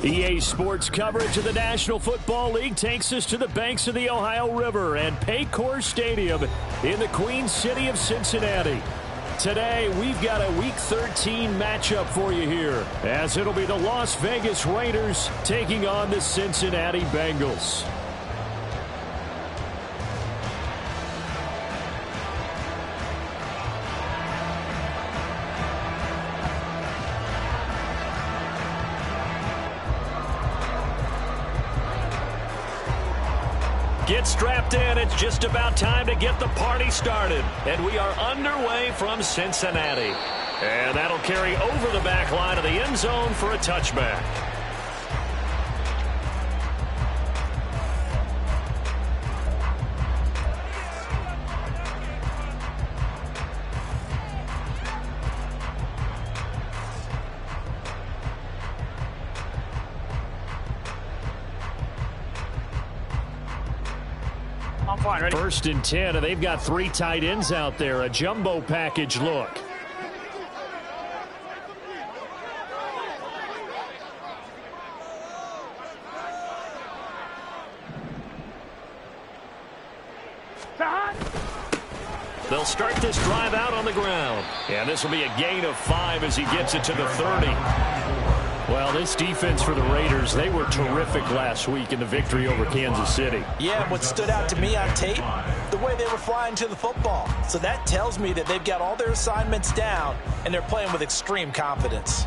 EA Sports coverage of the National Football League takes us to the banks of the Ohio River and Paycor Stadium in the Queen City of Cincinnati. Today, we've got a Week 13 matchup for you here, as it'll be the Las Vegas Raiders taking on the Cincinnati Bengals. Get strapped in. It's just about time to get the party started. And we are underway from Cincinnati. And that'll carry over the back line of the end zone for a touchback. Ready? 1st and 10, and they've got 3 tight ends out there. A jumbo package look. They'll start this drive out on the ground. And this will be a gain of 5 as he gets it to the 30. Well, this defense for the Raiders, they were terrific last week in the victory over Kansas City. Yeah, what stood out to me on tape, the way they were flying to the football. So that tells me that they've got all their assignments down, and they're playing with extreme confidence.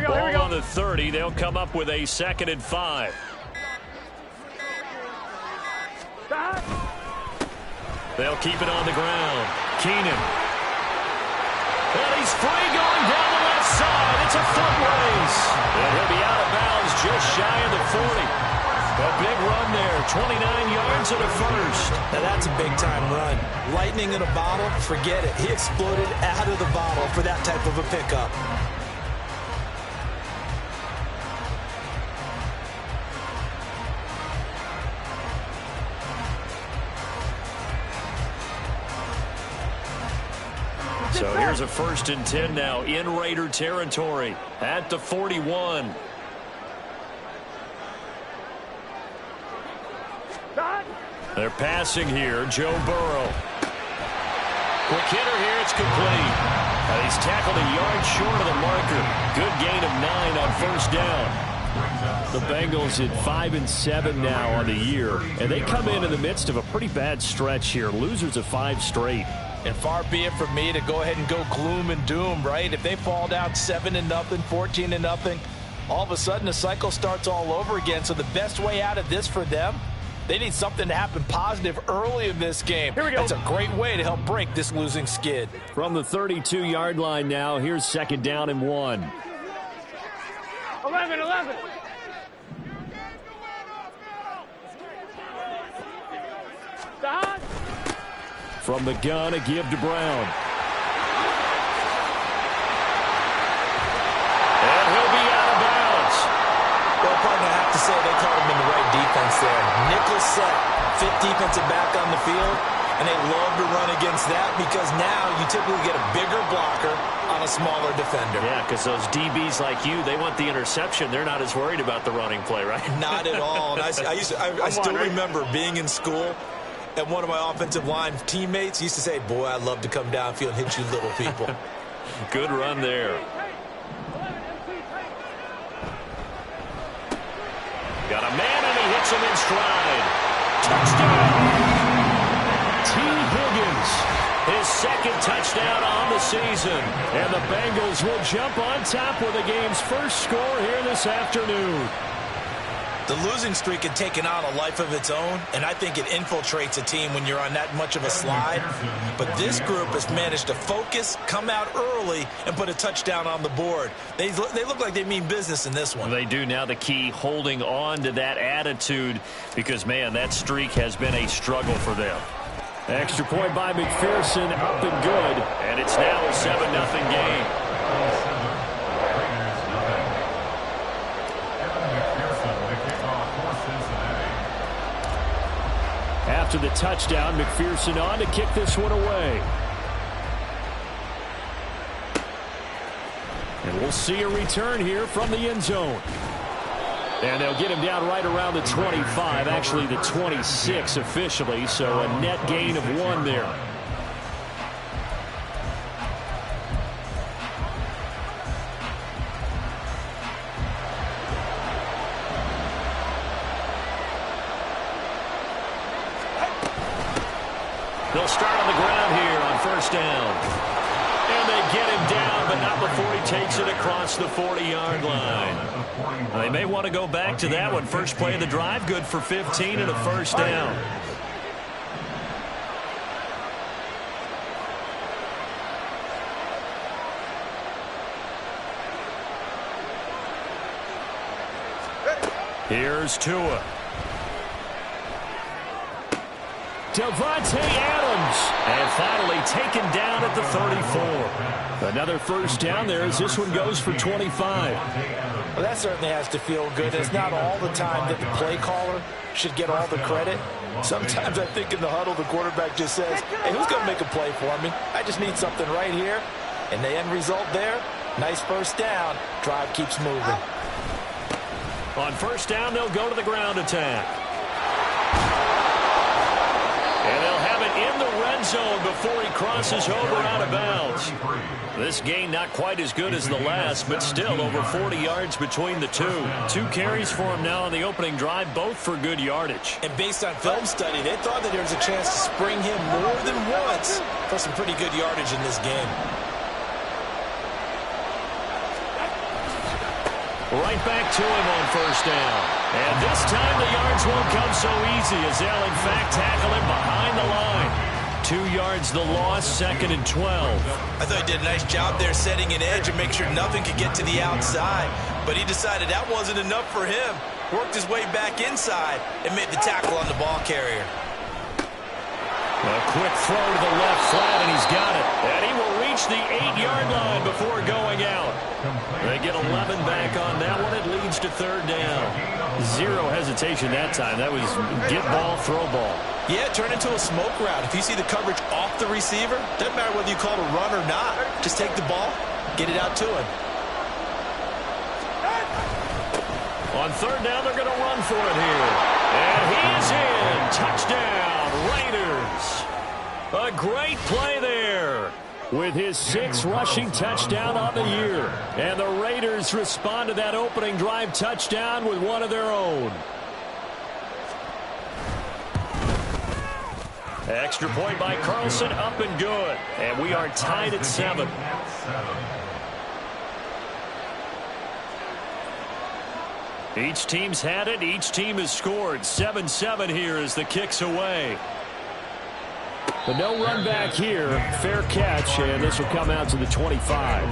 Ball on the 30. They'll come up with a 2nd and 5. They'll keep it on the ground. Keenan. And he's free going down the left side. It's a foot race. And he'll be out of bounds just shy of the 40. A big run there. 29 yards and a first. Now that's a big-time run. Lightning in a bottle, forget it. He exploded out of the bottle for that type of a pickup. So here's a 1st and 10 now in Raider territory at the 41. They're passing here. Joe Burrow. Quick hitter here. It's complete. And he's tackled a yard short of the marker. Good gain of 9 on 1st down. The Bengals at 5 and 7 now on the year. And they come in the midst of a pretty bad stretch here. Losers of 5 straight. And far be it from me to go ahead and go gloom and doom, right? If they fall down 7-0, 14-0, all of a sudden the cycle starts all over again. So the best way out of this for them, they need something to happen positive early in this game. Here we go. That's a great way to help break this losing skid. From the 32-yard line now, here's 2nd down and 1. 11. From the gun, a give to Brown. And he'll be out of bounds. Well, partner, I have to say they caught him in the right defense there. Nickel set, 5th defensive back on the field, and they love to run against that because now you typically get a bigger blocker on a smaller defender. Yeah, because those DBs like you, they want the interception. They're not as worried about the running play, right? Not at all. And I still remember being in school, and one of my offensive line teammates used to say, boy, I'd love to come downfield and hit you little people. Good run there. Got a man, and he hits him in stride. Touchdown! T. Higgins, his 2nd touchdown on the season. And the Bengals will jump on top with the game's first score here this afternoon. The losing streak had taken on a life of its own, and I think it infiltrates a team when you're on that much of a slide. But this group has managed to focus, come out early, and put a touchdown on the board. They look like they mean business in this one. They do. Now the key, holding on to that attitude, because, man, that streak has been a struggle for them. Extra point by McPherson, up and good. And it's now a 7-0 game. After the touchdown, McPherson on to kick this one away. And we'll see a return here from the end zone. And they'll get him down right around the 25, actually the 26 officially, so a net gain of 1 there. They'll start on the ground here on first down. And they get him down, but not before he takes it across the 40-yard line. They may want to go back to that one. First play of the drive, good for 15 and a first down. Here's Tua. Devontae Adams. And finally taken down at the 34. Another first down there as this one goes for 25. Well, that certainly has to feel good. It's not all the time that the play caller should get all the credit. Sometimes I think in the huddle the quarterback just says, hey, who's going to make a play for me? I just need something right here. And the end result there, nice first down. Drive keeps moving. On first down, they'll go to the ground attack. And they'll have it in the red zone before he crosses over out of bounds. This gain not quite as good as the last, but still over 40 yards between the two. 2 carries for him now on the opening drive, both for good yardage. And based on film study, they thought that there was a chance to spring him more than once for some pretty good yardage in this game. Right back to him on first down. And this time the yards won't come so easy as they'll in fact tackle him behind the line. 2 yards the loss, 2nd and 12. I thought he did a nice job there setting an edge and make sure nothing could get to the outside. But he decided that wasn't enough for him. Worked his way back inside and made the tackle on the ball carrier. A quick throw to the left flat, and he's got it. And he will reach the 8-yard line before going out. They get 11 back on that one. It leads to 3rd down. 0 hesitation that time. That was get ball, throw ball. Yeah, turn into a smoke route. If you see the coverage off the receiver, doesn't matter whether you call it a run or not. Just take the ball, get it out to him. On 3rd down, they're going to run for it here. And he's in. Touchdown, Raiders. A great play there with his 6th rushing touchdown on the year. And the Raiders respond to that opening drive touchdown with one of their own. Extra point by Carlson, up and good. And we are tied at 7. Each team's had it. Each team has scored. 7-7 here as the kick's away. But no run back here. Fair catch, and this will come out to the 25.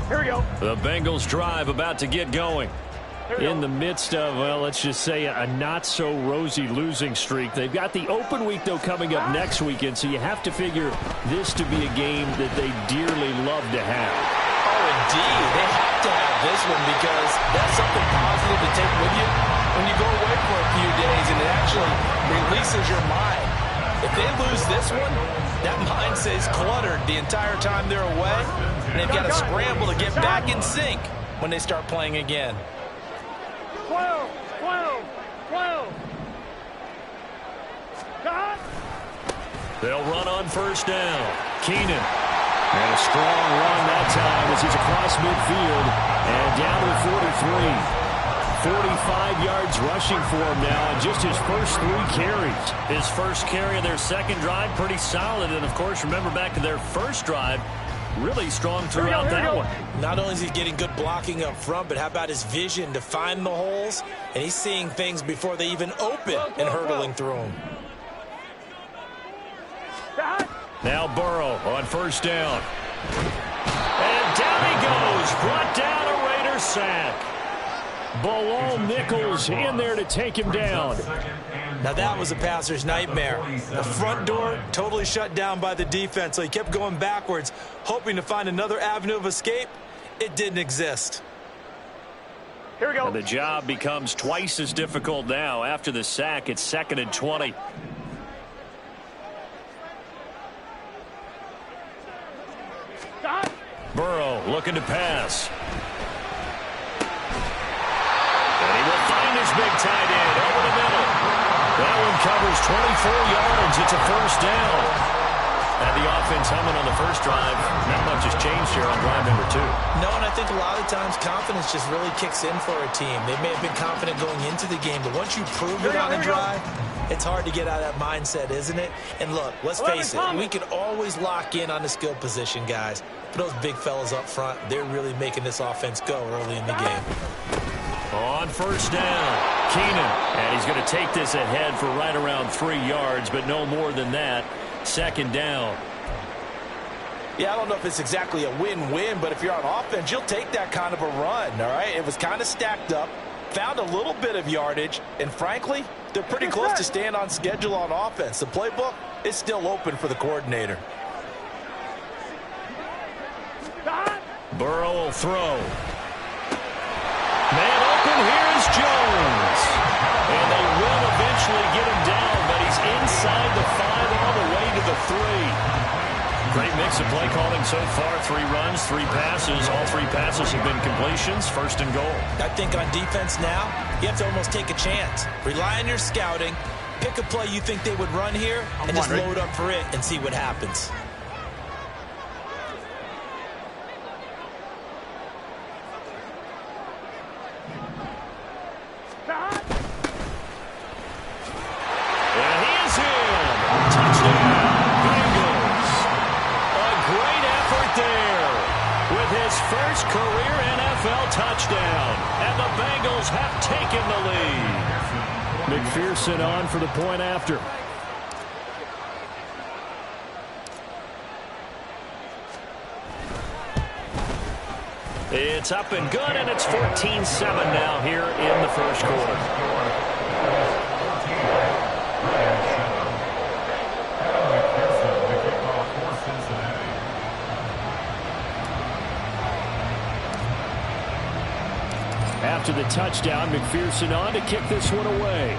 Here we go. The Bengals drive about to get going. In the midst of, well, let's just say a not-so-rosy losing streak. They've got the open week, though, coming up next weekend, so you have to figure this to be a game that they dearly love to have. Oh, indeed. They have to have this one because that's something positive to take with you when you go away for a few days, and it actually releases your mind. If they lose this one, that mind stays cluttered the entire time they're away, and they've got to scramble to get back in sync when they start playing again. 12. They'll run on first down. Keenan. And a strong run that time as he's across midfield and down to the 43. 45 yards rushing for him now on just his first 3 carries. His first carry of their second drive, pretty solid. And, of course, remember back to their first drive, really strong throughout that one. Not only is he getting good blocking up front, but how about his vision to find the holes? And he's seeing things before they even open and hurdling through them. Now Burrow on first down. And down he goes. Brought down a Raider sack. Bilal Nichols in there to take him down. Now that was a passer's nightmare. The front door totally shut down by the defense, so he kept going backwards, hoping to find another avenue of escape. It didn't exist. Here we go. And the job becomes twice as difficult now. After the sack, it's 2nd and 20. Burrow looking to pass. And he will find his big tight end over the middle. That one covers 24 yards. It's a first down. And the offense humming on the first drive. Not much has changed here on drive number 2. No, and I think a lot of times confidence just really kicks in for a team. They may have been confident going into the game, but once you prove it on a drive, it's hard to get out of that mindset, isn't it? And look, let's face it, we can always lock in on the skill position, guys. But those big fellas up front, they're really making this offense go early in the game. On first down, Keenan. And he's going to take this ahead for right around 3 yards, but no more than that. 2nd down. Yeah, I don't know if it's exactly a win-win, but if you're on offense, you'll take that kind of a run, all right? It was kind of stacked up, found a little bit of yardage, and frankly, they're pretty close to staying on schedule on offense. The playbook is still open for the coordinator. Burrow will throw. Man open, here's Jones. And they will eventually get him down, but he's inside the 5 all the way to the 3. Great mix of play calling so far. 3 runs, 3 passes. All 3 passes have been completions. 1st and goal. I think on defense now, you have to almost take a chance. Rely on your scouting. Pick a play you think they would run here and just load up for it and see what happens. First career NFL touchdown, and the Bengals have taken the lead. McPherson on for the point after. It's up and good, and it's 14-7 now here in the first quarter. After the touchdown, McPherson on to kick this one away.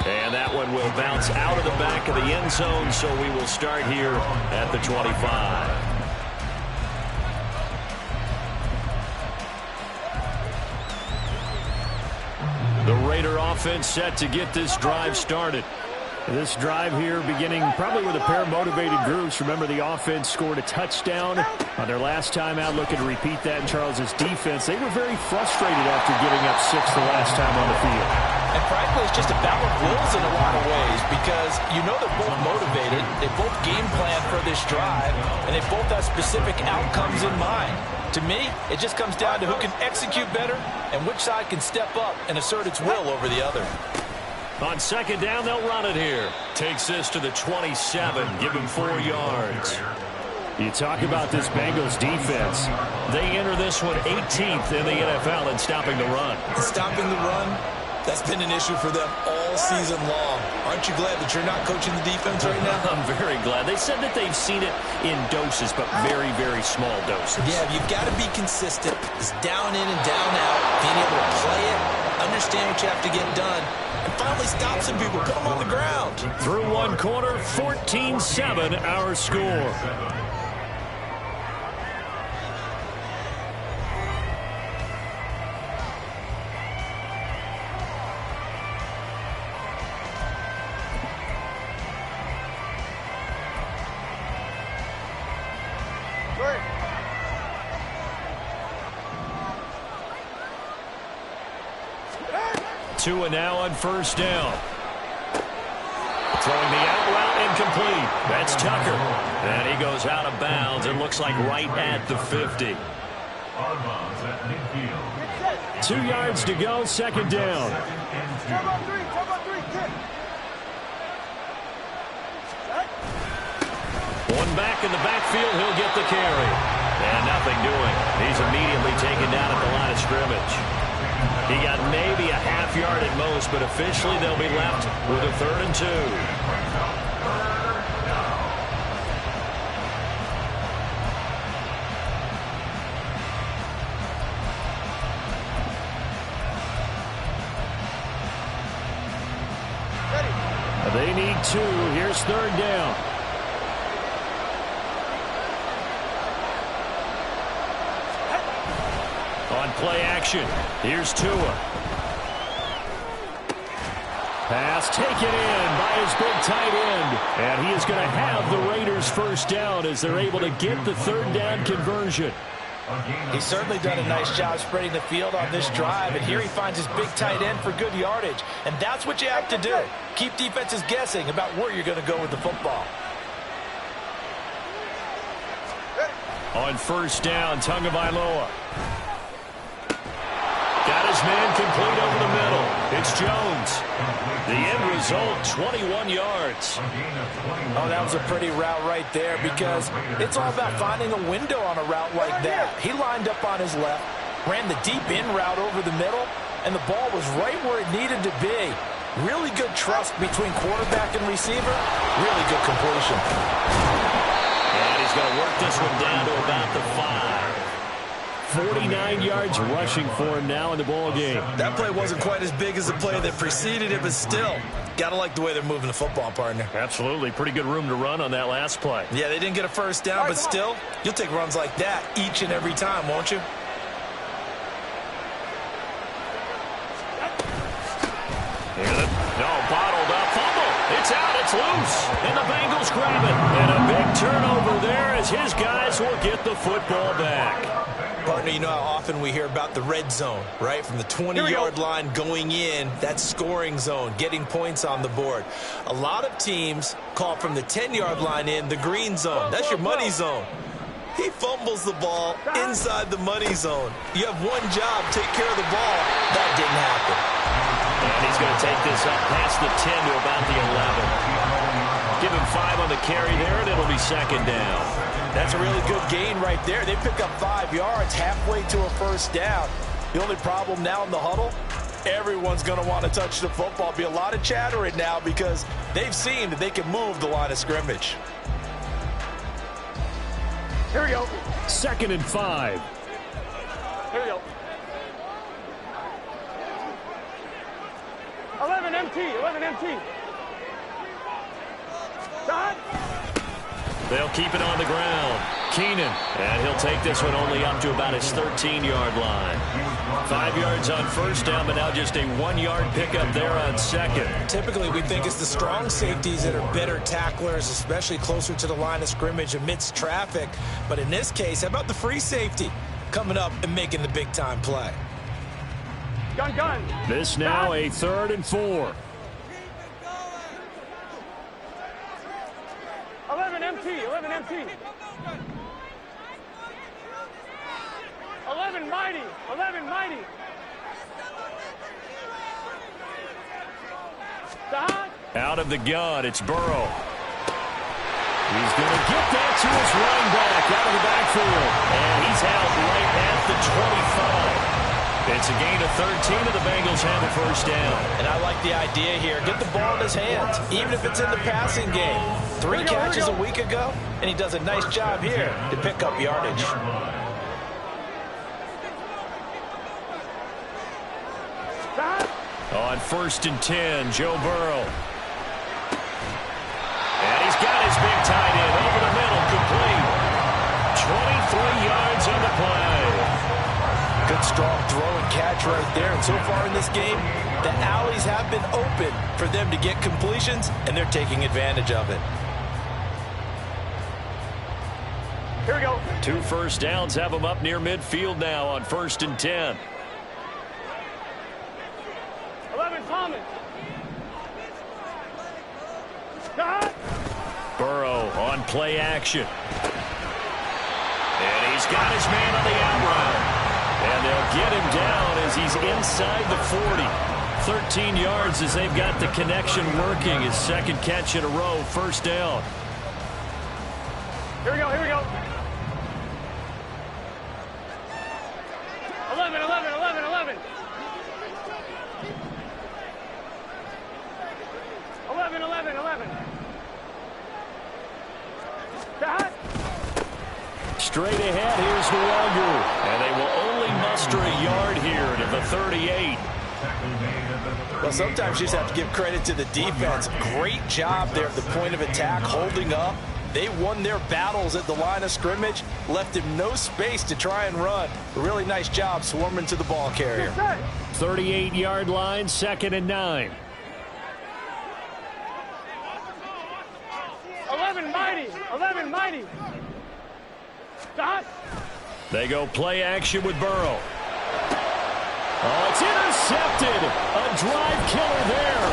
And that one will bounce out of the back of the end zone, so we will start here at the 25. The Raider offense set to get this drive started. This drive here beginning probably with a pair of motivated groups. Remember, the offense scored a touchdown on their last time out. Looking to repeat that in Charles's defense. They were very frustrated after giving up 6 the last time on the field. And frankly, it's just a battle of wills in a lot of ways because you know they're both motivated. They both game plan for this drive, and they both have specific outcomes in mind. To me, it just comes down to who can execute better and which side can step up and assert its will over the other. On 2nd down, they'll run it here. Takes this to the 27. Give him 4 yards. You talk about this Bengals defense. They enter this one 18th in the NFL in stopping the run. Stopping the run, that's been an issue for them all season long. Aren't you glad that you're not coaching the defense right now? I'm very glad. They said that they've seen it in doses, but very, very small doses. Yeah, you've got to be consistent. It's down in and down out. Being able to play it, understand what you have to get done, and finally stop some people, put them on the ground. Through one quarter, 14-7 our score. Tua now on 1st down. Throwing the out route incomplete. That's Tucker. And he goes out of bounds. It looks like right at the 50. 2 yards to go, 2nd down. One back in the backfield, he'll get the carry. And nothing doing. He's immediately taken down at the line of scrimmage. He got maybe a half yard at most, but officially they'll be left with a 3rd and 2. They need 2. Here's 3rd down. On play action, here's Tua. Pass taken in by his big tight end. And he is going to have the Raiders 1st down as they're able to get the 3rd down conversion. He's certainly done a nice job spreading the field on this drive, and here he finds his big tight end for good yardage. And that's what you have to do. Keep defenses guessing about where you're going to go with the football. On 1st down, Tagovailoa. Got his man complete over the middle. It's Jones. The end result, 21 yards. Oh, that was a pretty route right there because it's all about finding a window on a route like that. He lined up on his left, ran the deep in route over the middle, and the ball was right where it needed to be. Really good trust between quarterback and receiver. Really good completion. And he's going to work this one down to about the 5. 49 yards rushing for him now in the ball game. That play wasn't quite as big as the play that preceded it, but still, gotta like the way they're moving the football, partner. Absolutely. Pretty good room to run on that last play. Yeah, they didn't get a 1st down, but still, you'll take runs like that each and every time, won't you? No, bottled up. Fumble. It's out. It's loose. And the Bengals grab it. And a big turnover there as his guys will get the football back. Partner, you know how often we hear about the red zone, right? From the 20-yard line going in, that scoring zone, getting points on the board. A lot of teams call from the 10-yard line in the green zone. That's your money zone. He fumbles the ball inside the money zone. You have one job, take care of the ball. That didn't happen. And he's going to take this up past the 10 to about the 11. Give him 5 on the carry there, and it'll be 2nd down. That's a really good gain right there. They pick up 5 yards halfway to a 1st down. The only problem now in the huddle, everyone's going to want to touch the football. Be a lot of chattering now because they've seen that they can move the line of scrimmage. Here we go. 2nd and 5. Here we go. 11 MT. 11 MT. Done. They'll keep it on the ground. Keenan. And he'll take this one only up to about his 13-yard line. 5 yards on 1st down, but now just a 1-yard pickup there on 2nd. Typically, we think it's the strong safeties that are better tacklers, especially closer to the line of scrimmage amidst traffic. But in this case, how about the free safety coming up and making the big-time play? Gun. This now a 3rd and 4. 11 MT. 11 MT. 11 mighty. 11 mighty. Done. Out of the gun, it's Burrow. He's going to get that to his running back out of the backfield. And he's held right at the 25. It's a gain of 13, and the Bengals have a 1st down. And I like the idea here. Get the ball in his hands, even if it's in the passing game. 3 catches a week ago, and he does a nice job here to pick up yardage. On 1st and 10, Joe Burrow. And he's got his big tight end over the middle, complete. 23 yards on the play. Good strong throw and catch right there. And so far in this game, the alleys have been open for them to get completions, and they're taking advantage of it. Here we go. 2 1st downs have them up near midfield now on 1st and 10. 11 Thomas. Burrow on play action. And he's got his man on the out route. And they'll get him down as he's inside the 40. 13 yards as they've got the connection working. His 2nd catch in a row, 1st down. Here we go, here we go. 11, 11, 11, 11. 11, 11, 11. Straight ahead, here's the Wagyu. And they will only muster a yard here to the 38. Well, sometimes you just have to give credit to the defense. Great job there at the point of attack, holding up. They won their battles at the line of scrimmage, left him no space to try and run. A really nice job swarming to the ball carrier. 38-yard line, 2nd and 9. 11 mighty, 11 mighty. Dot. They go play action with Burrow. Oh, it's intercepted. A drive killer there.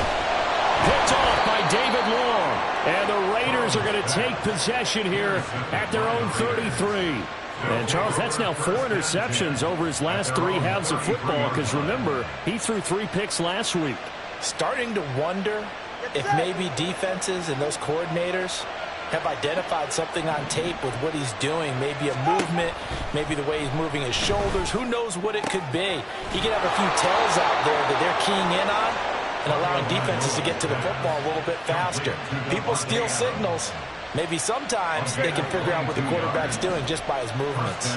Picked off by David Long. And the Raiders are going to take possession here at their own 33. And, Charles, that's now 4 interceptions over his last 3 halves of football because, remember, he threw 3 picks last week. Starting to wonder if maybe defenses and those coordinators have identified something on tape with what he's doing. Maybe a movement, maybe the way he's moving his shoulders. Who knows what it could be? He could have a few tells out there that they're keying in on and allowing defenses to get to the football a little bit faster. People steal signals. Maybe sometimes they can figure out what the quarterback's doing just by his movements.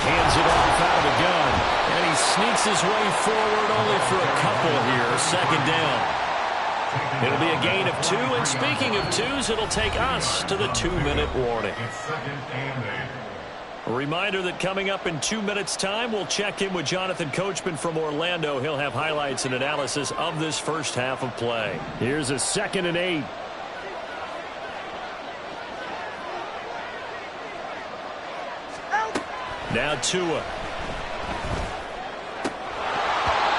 Hands it off out of the gun. And he sneaks his way forward only for a couple here. 2nd down. It'll be a gain of 2. And speaking of 2s, it'll take us to the 2-minute warning. A reminder that coming up in 2 minutes' time, we'll check in with Jonathan Coachman from Orlando. He'll have highlights and analysis of this first half of play. Here's a 2nd and 8. Now Tua.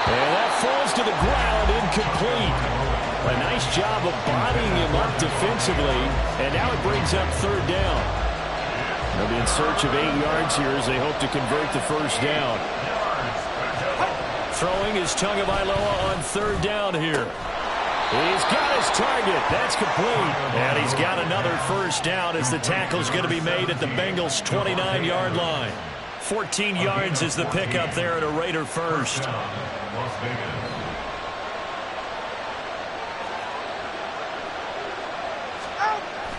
And that falls to the ground, incomplete. A nice job of bodying him up defensively, and now it brings up 3rd down. They'll be in search of 8 yards here as they hope to convert the first down. Throwing is Tagovailoa on 3rd down here. He's got his target. That's complete. And he's got another first down as the tackle's going to be made at the Bengals' 29-yard line. 14 yards is the pickup there at a Raider first.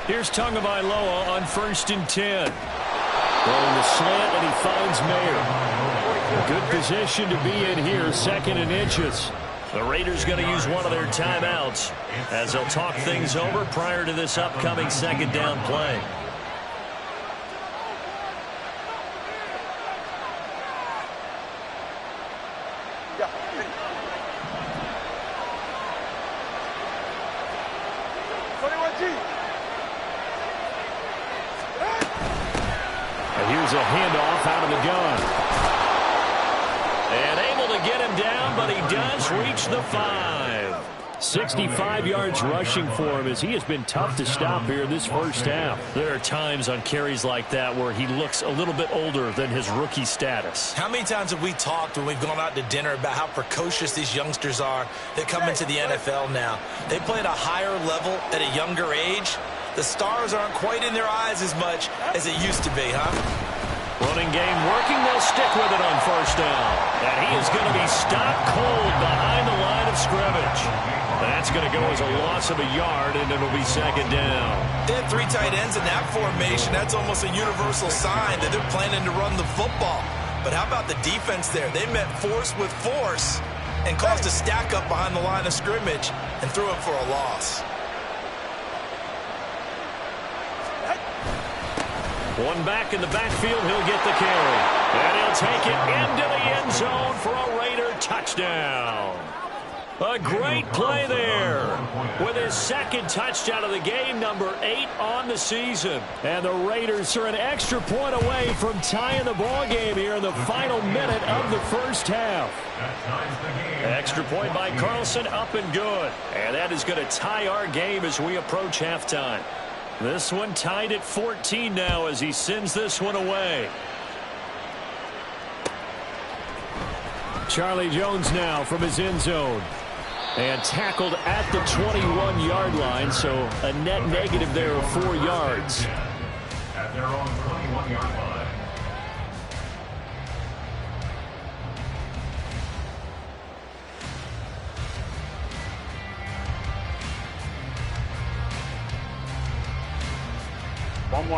Here's Tagovailoa on 1st and 10. Throwing the slant, and he finds Mayer. A good position to be in here, 2nd and inches. The Raiders going to use one of their timeouts as they'll talk things over prior to this upcoming 2nd down play. Here's a handoff out of the gun. And able to get him down, but he does reach the 5. 65 yards rushing for him as he has been tough to stop here this first half. There are times on carries like that where he looks a little bit older than his rookie status. How many times have we talked when we've gone out to dinner about how precocious these youngsters are that come into the NFL now? They play at a higher level at a younger age. The stars aren't quite in their eyes as much as it used to be, huh? Running game working. They'll stick with it on 1st down. And he is going to be stopped cold behind the line of scrimmage. That's going to go as a loss of a yard, and it'll be 2nd down. They had 3 tight ends in that formation. That's almost a universal sign that they're planning to run the football. But how about the defense there? They met force with force and caused a stack up behind the line of scrimmage and threw it for a loss. One back in the backfield, he'll get the carry. And he'll take it into the end zone for a Raider touchdown. A great play there with his 2nd touchdown of the game, number 8 on the season. And the Raiders are an extra point away from tying the ball game here in the final minute of the first half. Extra point by Carlson, up and good. And that is going to tie our game as we approach halftime. This one tied at 14 now as he sends this one away. Charlie Jones now from his end zone. And tackled at the 21-yard line, so a net negative there of 4 yards. At their own 21-yard line.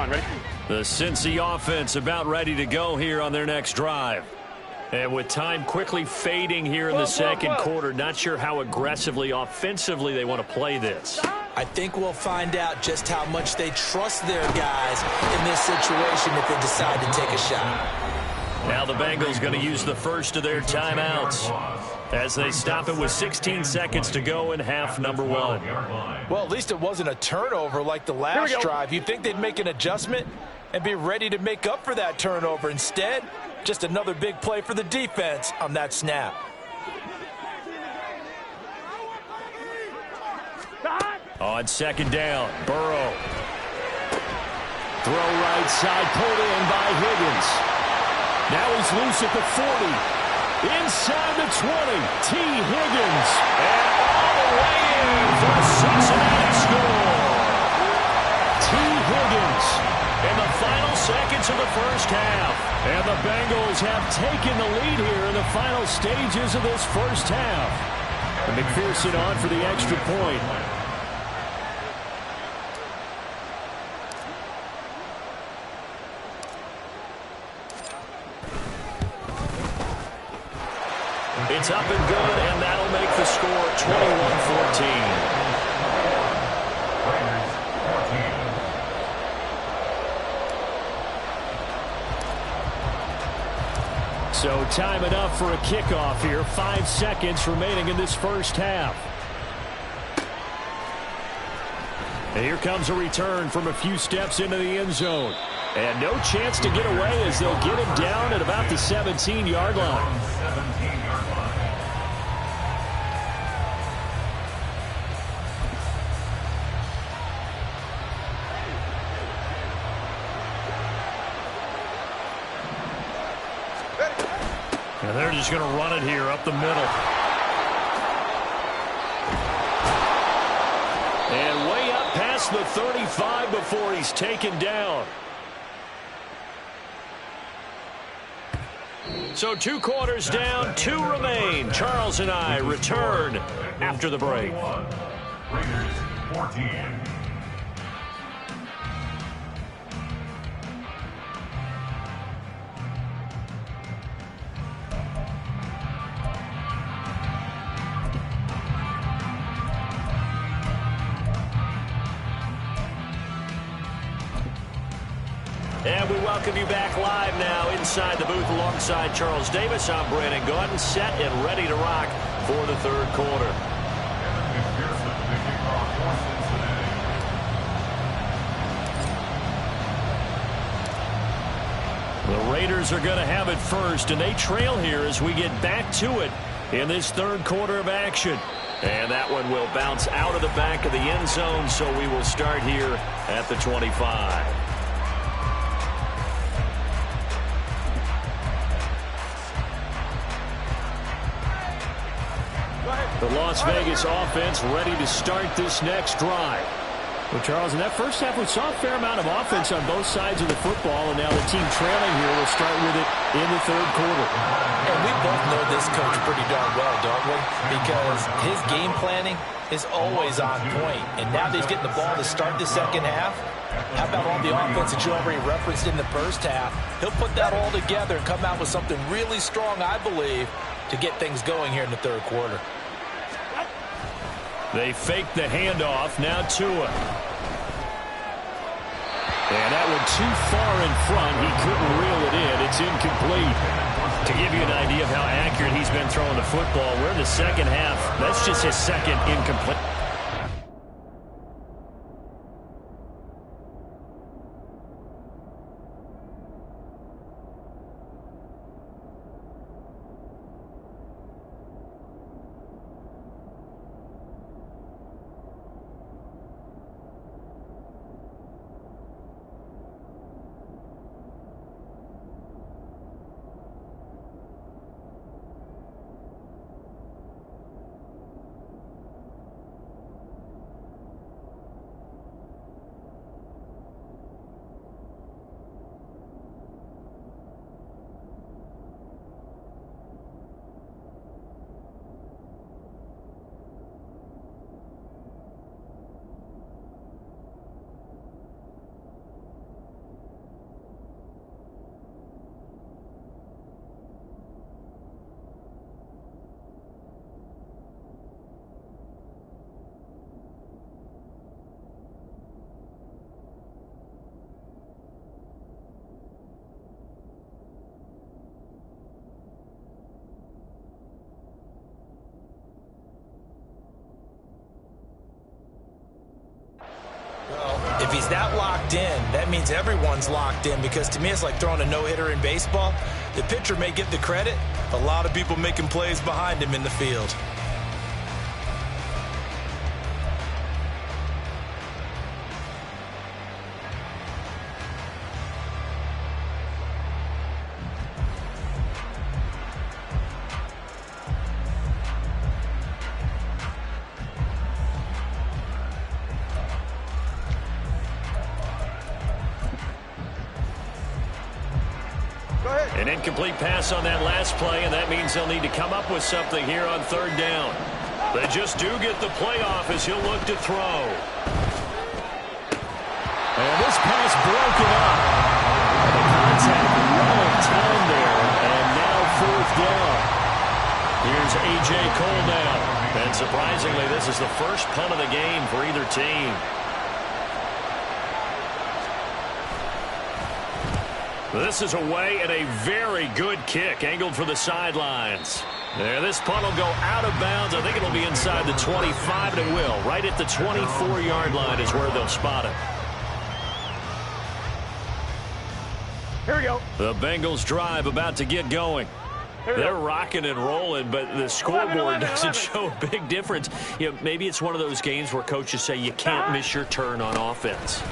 Ready? The Cincy offense about ready to go here on their next drive. And with time quickly fading here in the second quarter, not sure how aggressively, offensively they want to play this. I think we'll find out just how much they trust their guys in this situation if they decide to take a shot. Now the Bengals going to use the first of their timeouts as they stop it with 16 seconds to go in half number 1. Well, at least it wasn't a turnover like the last drive. You'd think they'd make an adjustment and be ready to make up for that turnover. Instead, just another big play for the defense on that snap. On second down, Burrow. Throw right side, pulled in by Higgins. Now he's loose at the 40. Inside the 20, T. Higgins. And all the way in for a Cincinnati score. T. Higgins in the final seconds of the first half. And the Bengals have taken the lead here in the final stages of this first half. And McPherson on for the extra point. It's up and good, and that'll make the score 21-14. So time enough for a kickoff here. 5 seconds remaining in this first half. And here comes a return from a few steps into the end zone. And no chance to get away as they'll get him down at about the 17-yard line. And they're just going to run it here up the middle. And way up past the 35 before he's taken down. So 2 quarters down, 2 remain. Charles and I return after the break. Raiders 14. And we welcome you back live now inside the booth alongside Charles Davis. I'm Brandon Gaudin, set and ready to rock for the third quarter. The Raiders are going to have it first, and they trail here as we get back to it in this third quarter of action. And that one will bounce out of the back of the end zone, so we will start here at the 25. The Las Vegas offense ready to start this next drive. Well, Charles, in that first half, we saw a fair amount of offense on both sides of the football, and now the team trailing here will start with it in the third quarter. And we both know this coach pretty darn well, don't we? Because his game planning is always on point. And now that he's getting the ball to start the second half, how about all the offense that you already referenced in the first half? He'll put that all together and come out with something really strong, I believe, to get things going here in the third quarter. They fake the handoff. Now Tua. And that one too far in front. He couldn't reel it in. It's incomplete. To give you an idea of how accurate he's been throwing the football, we're in the second half. That's just his second incomplete. If he's that locked in, that means everyone's locked in, because to me it's like throwing a no-hitter in baseball. The pitcher may get the credit, a lot of people making plays behind him in the field. An incomplete pass on that last play, and that means they'll need to come up with something here on third down. They just do get the playoff as he'll look to throw. And this pass broken up. The contact well in time there, and now fourth down. Here's A.J. Cole now. And surprisingly, this is the first punt of the game for either team. This is away and a very good kick, angled for the sidelines. There, this punt will go out of bounds. I think it'll be inside the 25, and it will. Right at the 24-yard line is where they'll spot it. Here we go. The Bengals drive about to get going. They're rocking and rolling, but the scoreboard doesn't show a big difference. You know, maybe it's one of those games where coaches say you can't miss your turn on offense.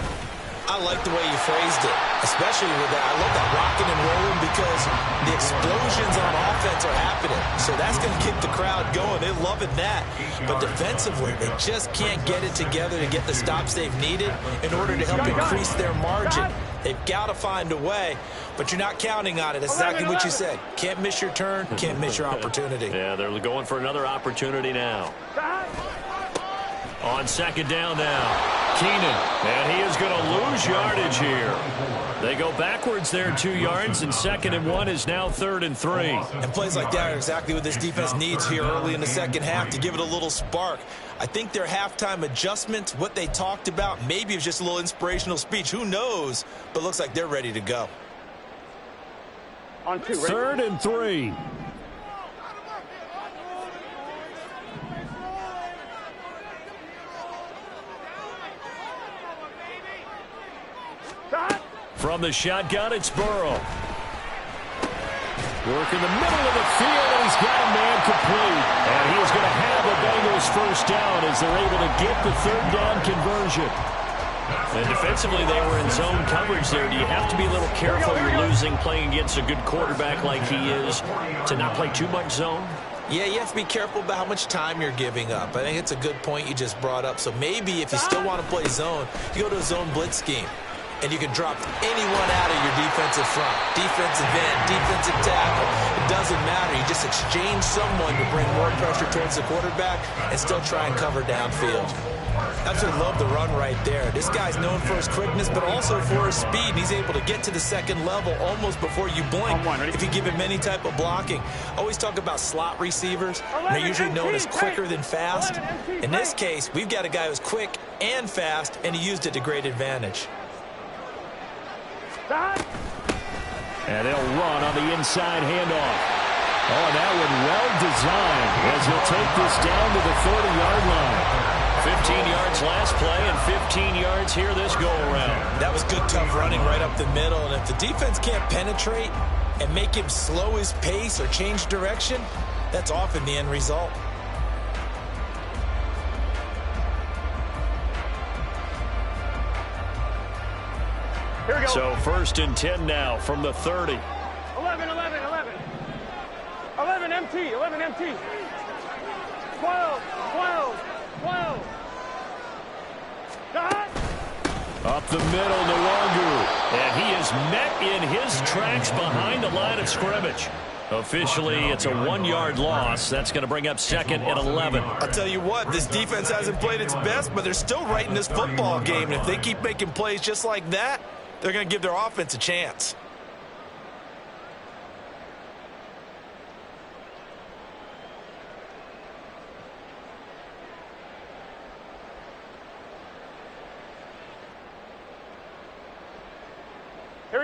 I like the way you phrased it, especially with that. I love that rocking and rolling, because the explosions on offense are happening. So that's going to keep the crowd going. They're loving that. But defensively, they just can't get it together to get the stops they've needed in order to help increase their margin. They've got to find a way, but you're not counting on it. It's exactly what you said. Can't miss your turn, can't miss your opportunity. Yeah, they're going for another opportunity now. On second down now. Keenan, and he is going to lose yardage here. They go backwards there 2 yards, and 2nd and 1 is now 3rd and 3. And plays like that are exactly what this defense needs here early in the second half to give it a little spark. I think their halftime adjustments, what they talked about, maybe it was just a little inspirational speech. Who knows? But looks like they're ready to go. On 2, 3rd and 3. From the shotgun, it's Burrow. Work in the middle of the field, and he's got a man complete. And he is going to have the Bengals first down as they're able to get the 3rd down conversion. And defensively, they were in zone coverage there. Do you have to be a little careful? You're losing, playing against a good quarterback like he is, to not play too much zone? Yeah, you have to be careful about how much time you're giving up. I think it's a good point you just brought up. So maybe if you still want to play zone, you go to a zone blitz scheme. And you can drop anyone out of your defensive front, defensive end, defensive tackle. It doesn't matter. You just exchange someone to bring more pressure towards the quarterback and still try and cover downfield. Absolutely love the run right there. This guy's known for his quickness, but also for his speed. And he's able to get to the second level almost before you blink if you give him any type of blocking. Always talk about slot receivers. They're usually known as quicker than fast. In this case, we've got a guy who's quick and fast, and he used it to great advantage. And they'll run on the inside handoff. Oh, that one well designed as he'll take this down to the 30-yard line. 15 yards last play and 15 yards here this go-around. That was good, tough running right up the middle. And if the defense can't penetrate and make him slow his pace or change direction, that's often the end result. Here we go. So 1st and 10 now from the 30. 11, 11, 11. 11 MT, 11 MT. 12, 12, 12. Dot. Up the middle, Nwangu. And he is met in his tracks behind the line of scrimmage. Officially, it's a 1-yard loss. That's going to bring up 2nd and 11. I'll tell you what, this defense hasn't played its best, but they're still right in this football game. And if they keep making plays just like that, they're going to give their offense a chance.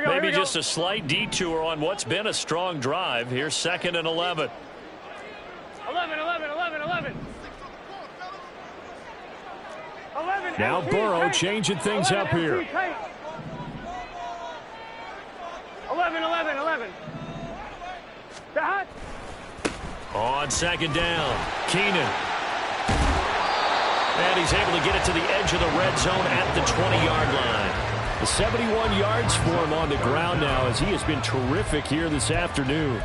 Maybe just a slight detour on what's been a strong drive. Here's 2nd and 11. 11, 11, 11, 11. Now Burrow changing things up here. 11. That. On second down, Keenan. And he's able to get it to the edge of the red zone at the 20-yard line. The 71 yards for him on the ground now as he has been terrific here this afternoon.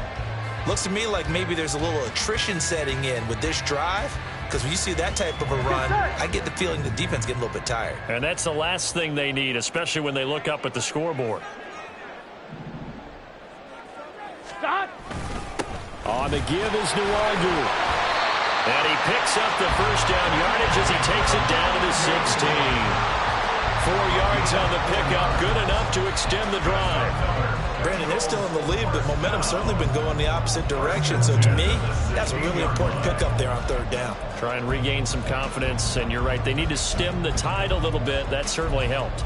Looks to me like maybe there's a little attrition setting in with this drive, because when you see that type of a run, I get the feeling the defense getting a little bit tired. And that's the last thing they need, especially when they look up at the scoreboard. Stop. On the give is Nwangu. And he picks up the first down yardage as he takes it down to the 16. 4 yards on the pickup, good enough to extend the drive. Brandon, they're still in the lead, but momentum's certainly been going the opposite direction. So to me, that's a really important pickup there on third down. Try and regain some confidence, and you're right, they need to stem the tide a little bit. That certainly helped.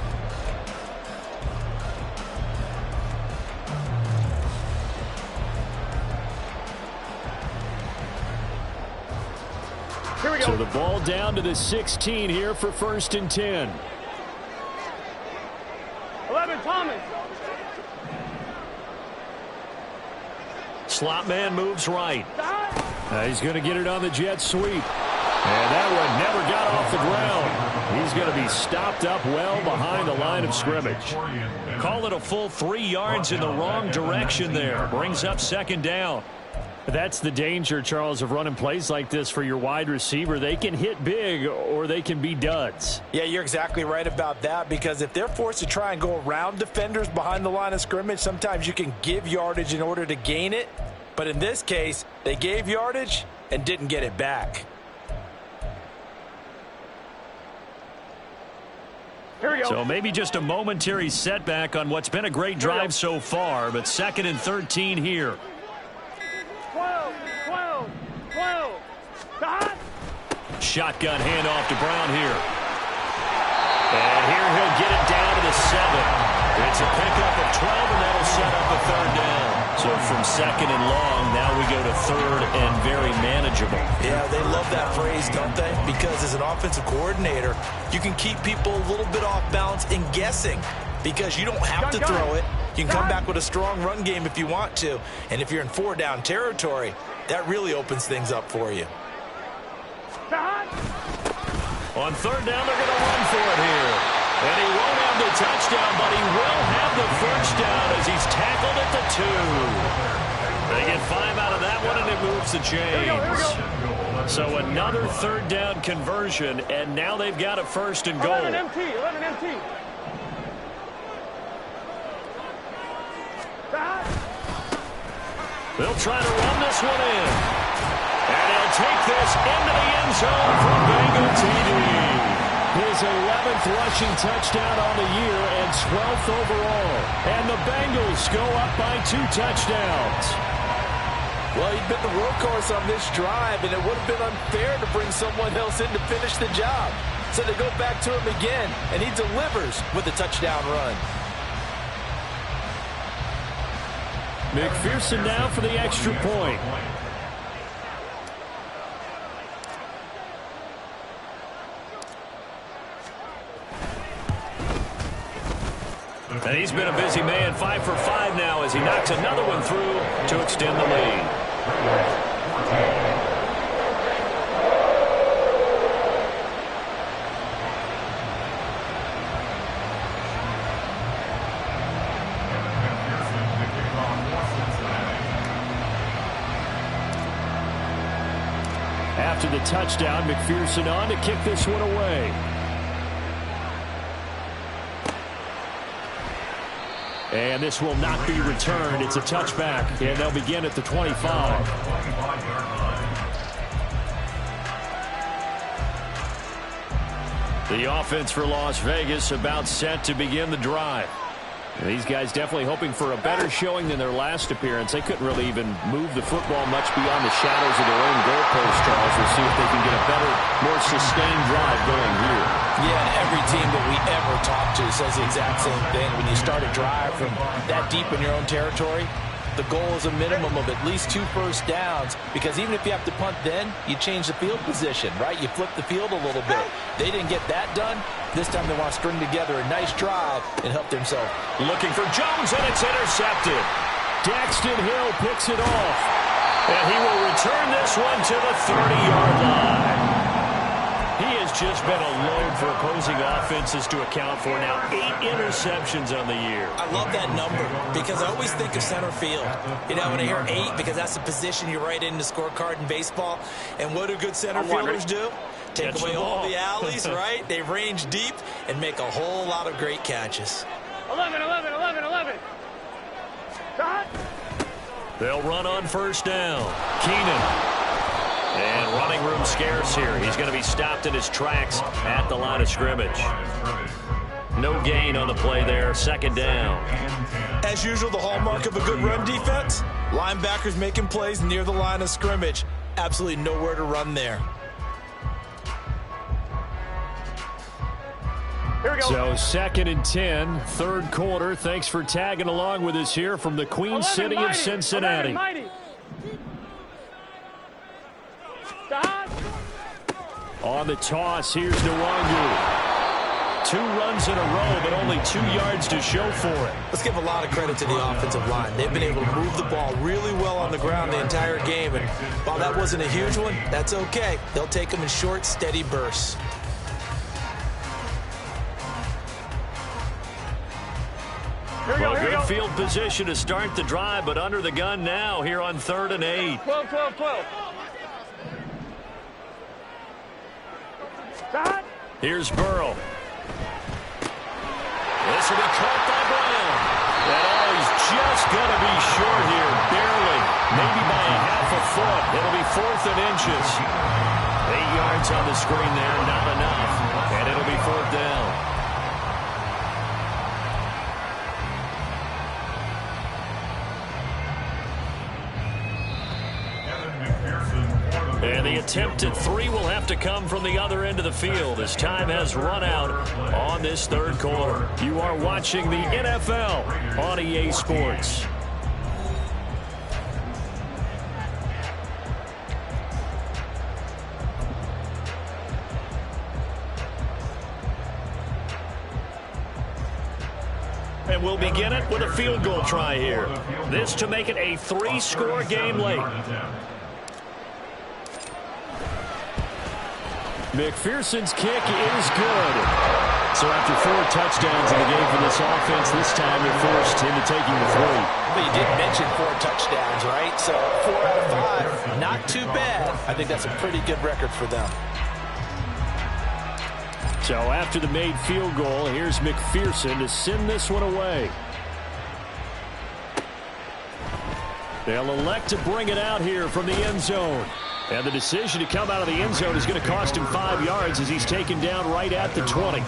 Here we go. So the ball down to the 16 here for 1st and 10. 11, Thomas. Slot man moves right. Stop. He's going to get it on the jet sweep. And that one never got off the ground. He's going to be stopped up well behind the line of scrimmage. Call it a full 3 yards in the wrong direction there. Brings up second down. That's the danger, Charles, of running plays like this for your wide receiver. They can hit big or they can be duds. Yeah, you're exactly right about that, because if they're forced to try and go around defenders behind the line of scrimmage, sometimes you can give yardage in order to gain it. But in this case, they gave yardage and didn't get it back. Here we go. So maybe just a momentary setback on what's been a great drive so far, but 2nd and 13 here. 12. Stop. Shotgun handoff to Brown here. And here he'll get it down to the 7. It's a pickup of 12, and that'll set up a third down. So from 2nd and long, now we go to 3rd and very manageable. Yeah, they love that phrase, don't they? Because as an offensive coordinator, you can keep people a little bit off balance and guessing, because you don't have to throw it. You can come back with a strong run game if you want to. And if you're in 4-down territory, that really opens things up for you. On 3rd down, they're going to run for it here. And he won't have the touchdown, but he will have the first down as he's tackled at the 2. They get 5 out of that one, and it moves the chains. So another 3rd down conversion, and now they've got a 1st and goal. 11 MT. They'll try to run this one in. And he'll take this into the end zone for Bengal TD. His 11th rushing touchdown on the year and 12th overall. And the Bengals go up by 2 touchdowns. Well, he'd been the workhorse on this drive, and it would have been unfair to bring someone else in to finish the job. So they go back to him again, and he delivers with a touchdown run. McPherson now for the extra point. And he's been a busy man, 5 for 5 now as he knocks another one through to extend the lead. After the touchdown, McPherson on to kick this one away. And this will not be returned. It's a touchback, and they'll begin at the 25. The offense for Las Vegas about set to begin the drive. And these guys definitely hoping for a better showing than their last appearance. They couldn't really even move the football much beyond the shadows of their own goalpost, Charles. We'll see if they can get a better, more sustained drive going here. Yeah, and every team that we ever talk to says the exact same thing. When you start a drive from that deep in your own territory, the goal is a minimum of at least 2 first downs, because even if you have to punt then, you change the field position, right? You flip the field a little bit. They didn't get that done. This time they want to string together a nice drive and help themselves. Looking for Jones, and it's intercepted. Daxton Hill picks it off. And he will return this one to the 30-yard line. He has just been a load for opposing offenses to account for now. 8 interceptions on the year. I love that number because I always think of center field. You know, when I hear 8, because that's the position you write in the scorecard in baseball. And what do good center fielders do? Take away all the alleys, right? They range deep and make a whole lot of great catches. 11, 11, 11, 11. Stop. They'll run on first down. Keenan. And running room scarce here. He's going to be stopped in his tracks at the line of scrimmage. No gain on the play there. Second down. As usual, the hallmark of a good run defense, linebackers making plays near the line of scrimmage. Absolutely nowhere to run there. Here we go. So 2nd and 10, third quarter. Thanks for tagging along with us here from the Queen City of Cincinnati. 11, Stop. On the toss, here's Nwangu. 2 runs in a row, but only 2 yards to show for it. Let's give a lot of credit to the offensive line. They've been able to move the ball really well on the ground the entire game. And while that wasn't a huge one, that's okay. They'll take them in short, steady bursts. Well, good field position to start the drive, but under the gun now here on 3rd and 8. 12, 12, 12. Stop. Here's Burrow. This will be caught by Brown. And he's just going to be short here, barely. Maybe by a half a foot. It'll be 4th and inches. 8 yards on the screen there, not enough. And it'll be 4th down. And the attempt at 3 will have to come from the other end of the field as time has run out on this third quarter. You are watching the NFL on EA Sports. And we'll begin it with a field goal try here. This to make it a 3-score game late. McPherson's kick is good. So after 4 touchdowns in the game for this offense, this time they're forced into taking the 3. But you did mention 4 touchdowns, right? So 4 out of 5, not too bad. I think that's a pretty good record for them. So after the made field goal, here's McPherson to send this one away. They'll elect to bring it out here from the end zone. And the decision to come out of the end zone is going to cost him 5 yards as he's taken down right at the 20.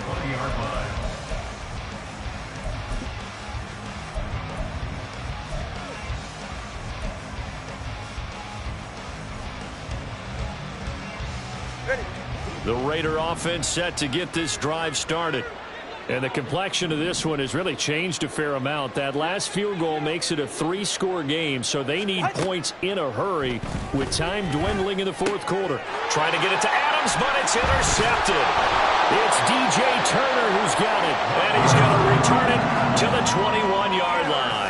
The Raider offense set to get this drive started. And the complexion of this one has really changed a fair amount. That last field goal makes it a 3-score game, so they need points in a hurry with time dwindling in the 4th quarter. Trying to get it to Adams, but it's intercepted. It's DJ Turner who's got it, and he's going to return it to the 21-yard line.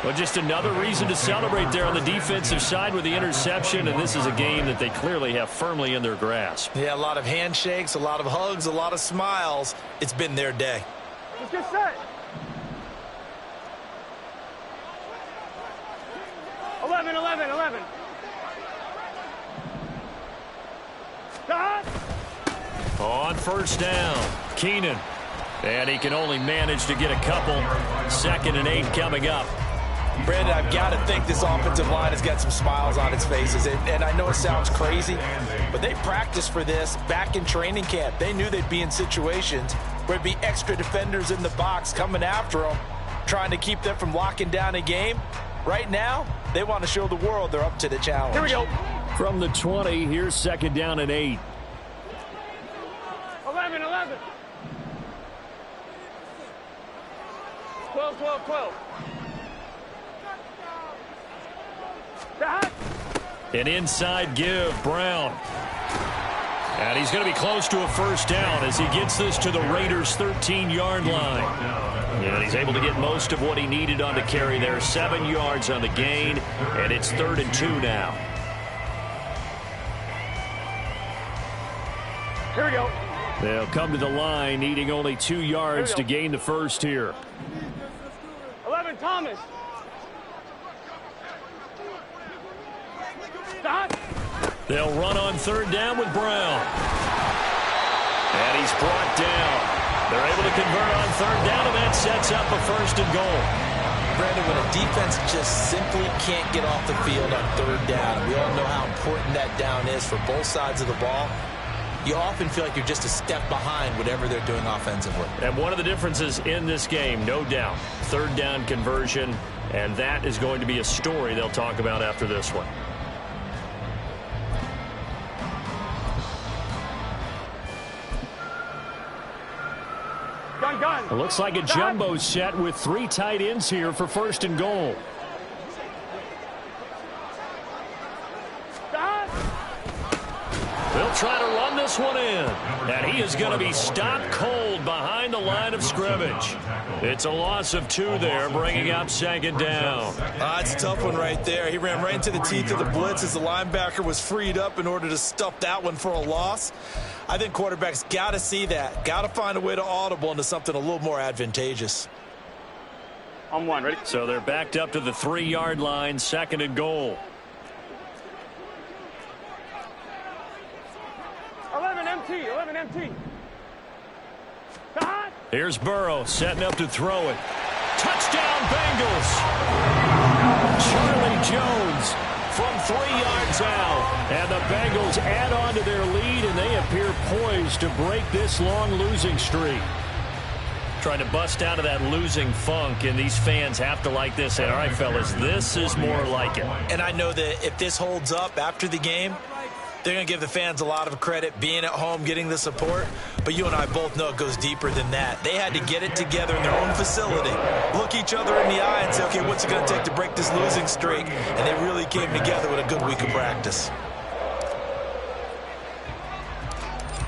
Well, just another reason to celebrate there on the defensive side with the interception, and this is a game that they clearly have firmly in their grasp. Yeah, a lot of handshakes, a lot of hugs, a lot of smiles. It's been their day. Let's get set. 11, 11, 11. Stop. On first down, Keenan. And he can only manage to get a couple. 2nd and 8 coming up. Brandon, I've got to think this offensive line has got some smiles on its faces. And I know it sounds crazy, but they practiced for this back in training camp. They knew they'd be in situations where there'd be extra defenders in the box coming after them, trying to keep them from locking down a game. Right now, they want to show the world they're up to the challenge. Here we go. From the 20, here's 2nd down and 8. 11, 11. 12, 12, 12. An inside give, Brown. And he's going to be close to a first down as he gets this to the Raiders' 13-yard line. And he's able to get most of what he needed on the carry there. 7 yards on the gain, and it's 3rd and 2 now. Here we go. They'll come to the line, needing only 2 yards to gain the first here. 11, Thomas. Stop. They'll run on 3rd down with Brown. And he's brought down. They're able to convert on 3rd down, and that sets up a 1st and goal. Brandon, when a defense just simply can't get off the field on 3rd down, we all know how important that down is for both sides of the ball. You often feel like you're just a step behind whatever they're doing offensively. And one of the differences in this game, no doubt, 3rd down conversion, and that is going to be a story they'll talk about after this one. Gun. It looks like a jumbo set with 3 tight ends here for 1st and goal. Stop. They'll try to run this one in. And he is going to be stopped cold behind the line of scrimmage. It's a loss of 2 there, bringing up 2nd down. It's a tough one right there. He ran right into the teeth of the blitz as the linebacker was freed up in order to stuff that one for a loss. I think quarterbacks got to see that. Got to find a way to audible into something a little more advantageous. On 1, ready? So they're backed up to the 3-yard line, 2nd and goal. 11 MT. Stop. Here's Burrow setting up to throw it. Touchdown, Bengals! Charlie Jones from 3 yards out. And the Bengals add on to their lead, and they appear poised to break this long losing streak. Trying to bust out of that losing funk, and these fans have to like this. And all right, fellas, this is more like it. And I know that if this holds up after the game, they're going to give the fans a lot of credit, being at home, getting the support. But you and I both know it goes deeper than that. They had to get it together in their own facility, look each other in the eye and say, okay, what's it going to take to break this losing streak? And they really came together with a good week of practice.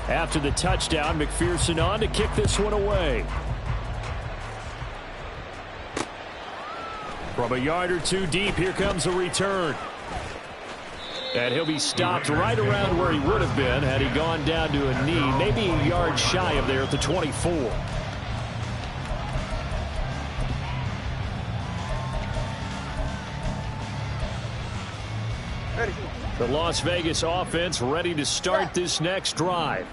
After the touchdown, McPherson on to kick this one away. From a yard or 2 deep, here comes a return. And he'll be stopped right around where he would have been had he gone down to a knee, maybe a yard shy of there at the 24. Ready. The Las Vegas offense ready to start this next drive.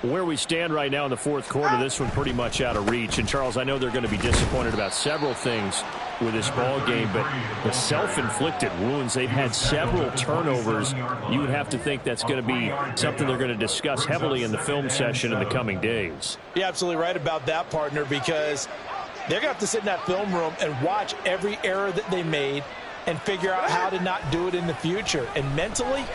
Where we stand right now in the 4th quarter, this one pretty much out of reach. And, Charles, I know they're going to be disappointed about several things with this ball game, but the self-inflicted wounds, they've had several turnovers. You would have to think that's going to be something they're going to discuss heavily in the film session in the coming days. You're absolutely right about that, partner, because they're going to have to sit in that film room and watch every error that they made and figure out how to not do it in the future. And mentally,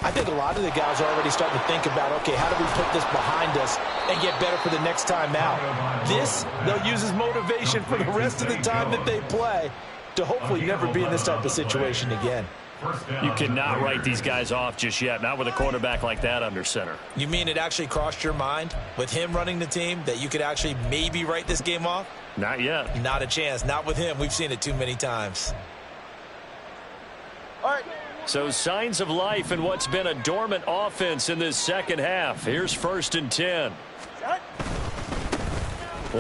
I think a lot of the guys are already starting to think about, okay, how do we put this behind us and get better for the next time out? This, they'll use as motivation for the rest of the time that they play to hopefully never be in this type of situation again. You cannot write these guys off just yet, not with a quarterback like that under center. You mean it actually crossed your mind with him running the team that you could actually maybe write this game off? Not yet. Not a chance. Not with him. We've seen it too many times. All right. So signs of life in what's been a dormant offense in this second half. Here's 1st and 10.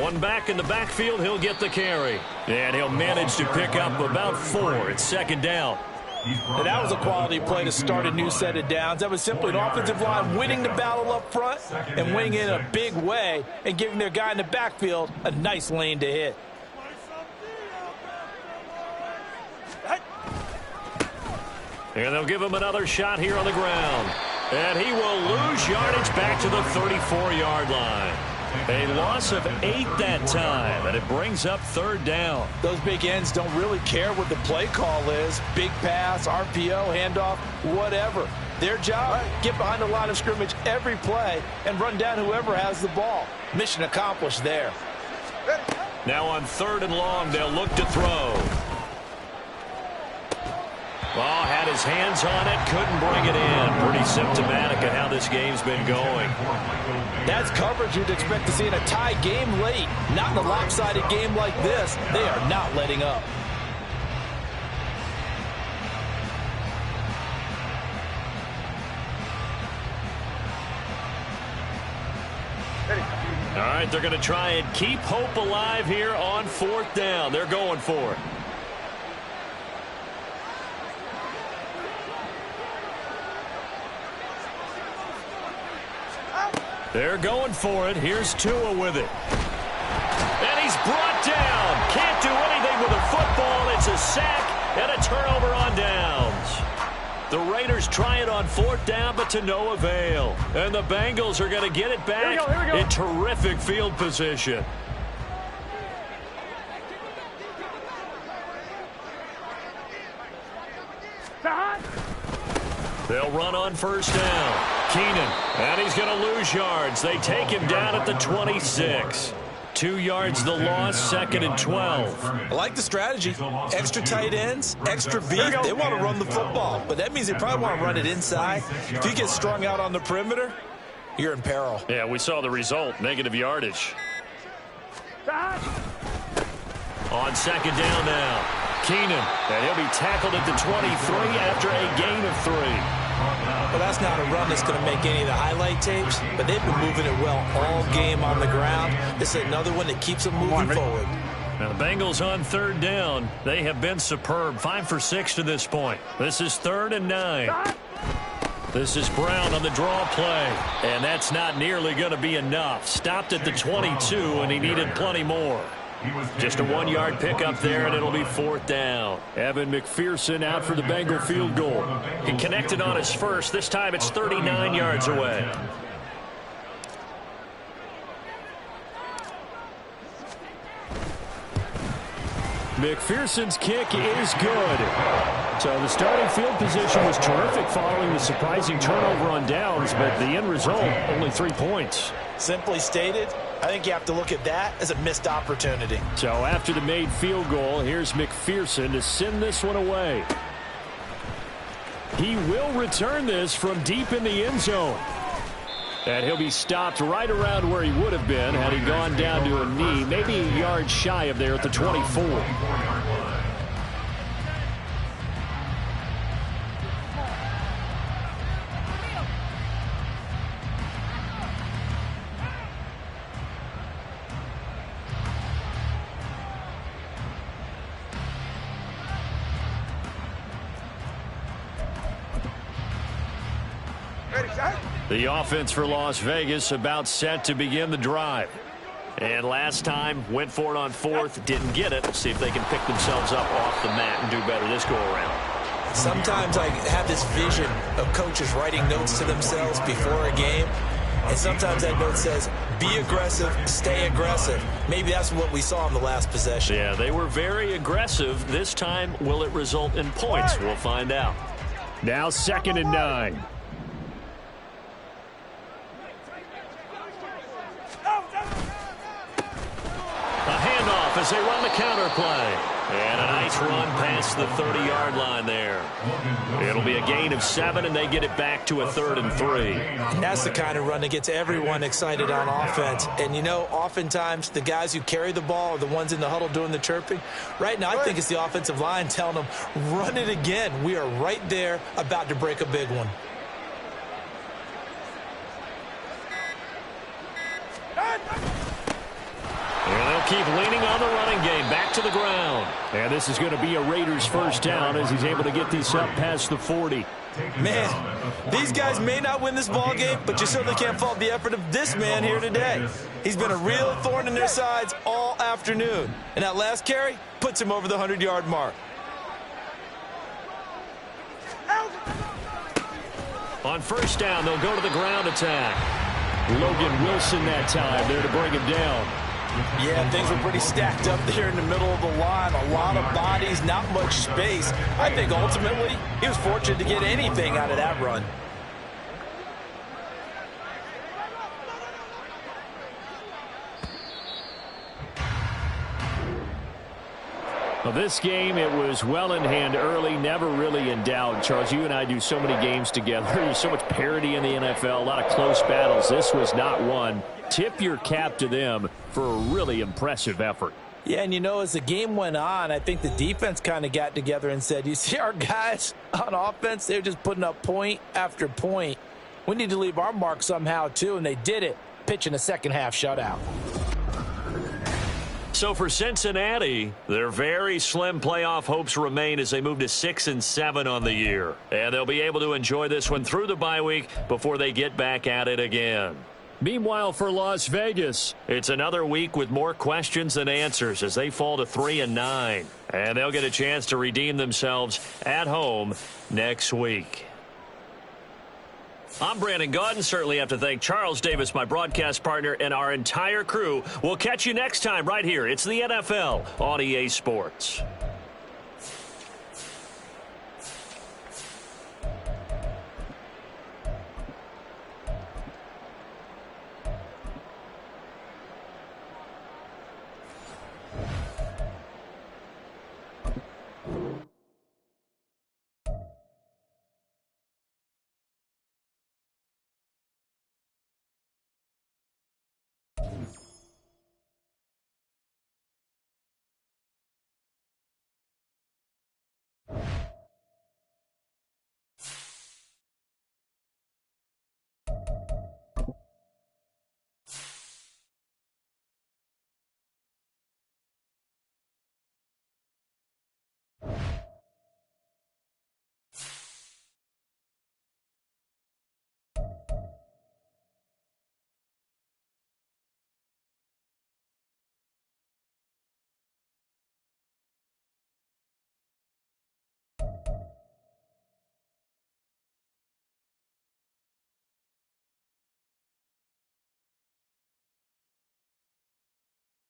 One back in the backfield, he'll get the carry. And he'll manage to pick up about 4. It's 2nd down. And that was a quality play to start a new set of downs. That was simply an offensive line winning the battle up front and winning in a big way and giving their guy in the backfield a nice lane to hit. And they'll give him another shot here on the ground. And he will lose yardage back to the 34-yard line. A loss of 8 that time, and it brings up 3rd down. Those big ends don't really care what the play call is. Big pass, RPO, handoff, whatever. Their job, get behind the line of scrimmage every play and run down whoever has the ball. Mission accomplished there. Now on 3rd and long, they'll look to throw. Oh, had his hands on it, couldn't bring it in. Pretty symptomatic of how this game's been going. That's coverage you'd expect to see in a tie game late. Not in a lopsided game like this. They are not letting up. All right, they're going to try and keep hope alive here on 4th down. They're going for it. They're going for it. Here's Tua with it. And he's brought down. Can't do anything with a football. It's a sack and a turnover on downs. The Raiders try it on 4th down, but to no avail. And the Bengals are going to get it back Here we go. in terrific field position. They'll run on 1st down. Keenan, and he's going to lose yards. They take him down at the 26. 2 yards the loss, 2nd and 12. I like the strategy. Extra tight ends, extra beef. They want to run the football, but that means they probably want to run it inside. If you get strung out on the perimeter, you're in peril. Yeah, we saw the result, negative yardage. On 2nd down now, Keenan, and he'll be tackled at the 23 after a gain of 3. Well, that's not a run that's going to make any of the highlight tapes, but they've been moving it well all game on the ground. This is another one that keeps them moving forward. Now the Bengals on 3rd down. They have been superb. 5 for 6 to this point. This is 3rd and 9. This is Brown on the draw play, and that's not nearly going to be enough. Stopped at the 22, and he needed plenty more. Just a 1-yard pickup there, and it'll be 4th down. Evan McPherson out for the Bengal field goal. He connected on his first. This time it's 39 yards away. McPherson's kick is good. So the starting field position was terrific following the surprising turnover on downs, but the end result, only 3 points. Simply stated, I think you have to look at that as a missed opportunity. So after the made field goal, here's McPherson to send this one away. He will return this from deep in the end zone. And he'll be stopped right around where he would have been had he gone down to a knee, maybe a yard shy of there at the 24. The offense for Las Vegas about set to begin the drive. And last time, went for it on 4th, didn't get it. Let's see if they can pick themselves up off the mat and do better this go-around. Sometimes I have this vision of coaches writing notes to themselves before a game. And sometimes that note says, be aggressive, stay aggressive. Maybe that's what we saw in the last possession. Yeah, they were very aggressive. This time, will it result in points? We'll find out. Now 2nd and 9. As they run the counter play. And a nice run past the 30-yard line there. It'll be a gain of 7, and they get it back to a 3rd and 3. That's the kind of run that gets everyone excited on offense. And, you know, oftentimes the guys who carry the ball are the ones in the huddle doing the chirping. Right now, I think it's the offensive line telling them, run it again. We are right there about to break a big one. And they'll keep leaning on the running game. Back to the ground. And this is going to be a Raiders 1st down as he's able to get these up past the 40. Man, these guys may not win this ball game, but you certainly can't fault the effort of this man here today. He's been a real thorn in their sides all afternoon. And that last carry puts him over the 100-yard mark. On 1st down, they'll go to the ground attack. Logan Wilson that time there to bring him down. Yeah, things were pretty stacked up there in the middle of the line. A lot of bodies, not much space. I think ultimately he was fortunate to get anything out of that run. Well, this game, it was well in hand early, never really in doubt. Charles, you and I do so many games together. There's so much parity in the NFL, a lot of close battles. This was not one. Tip your cap to them for a really impressive effort. Yeah, and as the game went on, I think the defense kind of got together and said, you see our guys on offense, they're just putting up point after point. We need to leave our mark somehow, too, and they did it, pitching a second-half shutout. So for Cincinnati, their very slim playoff hopes remain as they move to 6-7 on the year. And they'll be able to enjoy this one through the bye week before they get back at it again. Meanwhile, for Las Vegas, it's another week with more questions than answers as they fall to 3-9. And they'll get a chance to redeem themselves at home next week. I'm Brandon Gaudin. Certainly have to thank Charles Davis, my broadcast partner, and our entire crew. We'll catch you next time right here. It's the NFL on EA Sports.